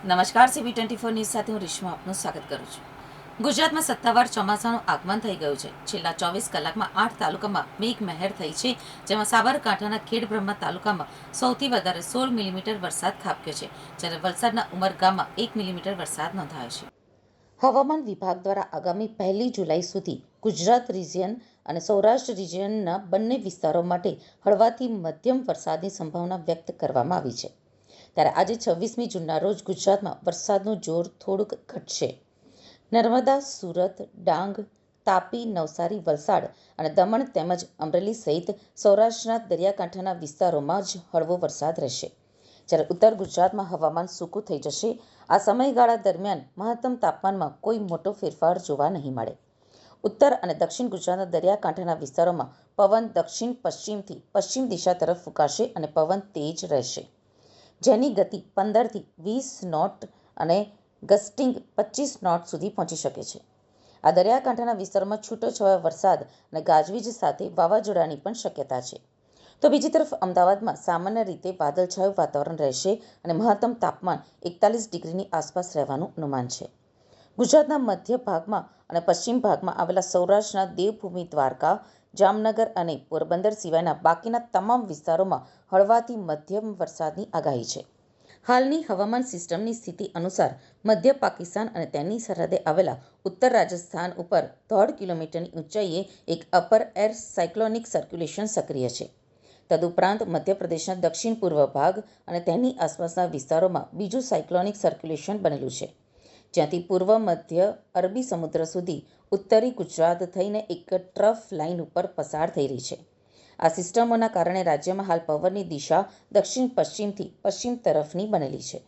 નમસ્કાર, CB24 news સાથે હું રેશમા આપનું સ્વાગત કરું છું. ગુજરાતમાં સત્તાવાર ચોમાસાનું આગમન થઈ ગયું છે. છેલ્લા 24 કલાકમાં 8 તાલુકામાં મેઘમહેર થઈ છે, જેમાં સાબરકાંઠાના ખેડબ્રહ્મા તાલુકામાં સૌથી વધારે 16 મિલીમીટર વરસાદ ખાબક્યો છે, જ્યારે વલસાડના ઉમરગામમાં 1 મિલીમીટર વરસાદ નોંધાયો છે. હવામાન વિભાગ દ્વારા આગામી 1 જુલાઈ સુધી ગુજરાત રિજિયન અને સૌરાષ્ટ્ર રિજિયનના બંને વિસ્તારો માટે હળવાથી મધ્યમ વરસાદની સંભાવના વ્યક્ત કરવામાં આવી છે. ત્યારે આજે 26મી જૂનના રોજ ગુજરાતમાં વરસાદનું જોર થોડુંક ઘટશે. નર્મદા, સુરત, ડાંગ, તાપી, નવસારી, વલસાડ અને દમણ તેમજ અમરેલી સહિત સૌરાષ્ટ્રના દરિયાકાંઠાના વિસ્તારોમાં જ હળવો વરસાદ રહેશે. જ્યારે ઉત્તર ગુજરાતમાં હવામાન સૂકું થઈ જશે. આ સમયગાળા દરમિયાન મહત્તમ તાપમાનમાં કોઈ મોટો ફેરફાર જોવા નહીં મળે. ઉત્તર અને દક્ષિણ ગુજરાતના દરિયાકાંઠાના વિસ્તારોમાં પવન દક્ષિણ પશ્ચિમથી પશ્ચિમ દિશા તરફ ફૂંકાશે અને પવન તેજ રહેશે, જેની ગતિ 15થી 20 નોટ અને ગસ્ટિંગ 25 નોટ સુધી પહોંચી શકે છે. આ દરિયાકાંઠાના વિસ્તારોમાં છૂટોછવાયો વરસાદ અને ગાજવીજ સાથે વાવાઝોડાની પણ શક્યતા છે. તો બીજી તરફ અમદાવાદમાં સામાન્ય રીતે વાદળછાયું વાતાવરણ રહેશે અને મહત્તમ તાપમાન 41 ડિગ્રીની આસપાસ રહેવાનું અનુમાન છે. ગુજરાતના મધ્ય ભાગમાં અને પશ્ચિમ ભાગમાં આવેલા સૌરાષ્ટ્રના દેવભૂમિ દ્વારકા, જામનગર અને પોરબંદર સિવાયના બાકીના તમામ વિસ્તારોમાં હળવાથી મધ્યમ વરસાદની આગાહી છે. હાલની હવામાન સિસ્ટમની સ્થિતિ અનુસાર મધ્ય પાકિસ્તાન અને તેની સરહદે આવેલા ઉત્તર રાજસ્થાન ઉપર 1.5 કિલોમીટરની ઊંચાઈએ એક અપર એર સાયક્લોનિક સર્ક્યુલેશન સક્રિય છે. તદુપરાંત મધ્યપ્રદેશના દક્ષિણ પૂર્વ ભાગ અને તેની આસપાસના વિસ્તારોમાં બીજું સાયક્લોનિક સર્ક્યુલેશન બનેલું છે, જ્યાંથી પૂર્વ મધ્ય અરબી સમુદ્ર સુધી ઉત્તરી ગુજરાત થઈને એક ટ્રફ લાઇન ઉપર પસાર થઈ રહી છે. આ સિસ્ટમોના કારણે રાજ્યમાં હાલ પવનની દિશા દક્ષિણ પશ્ચિમથી પશ્ચિમ તરફની બનેલી છે.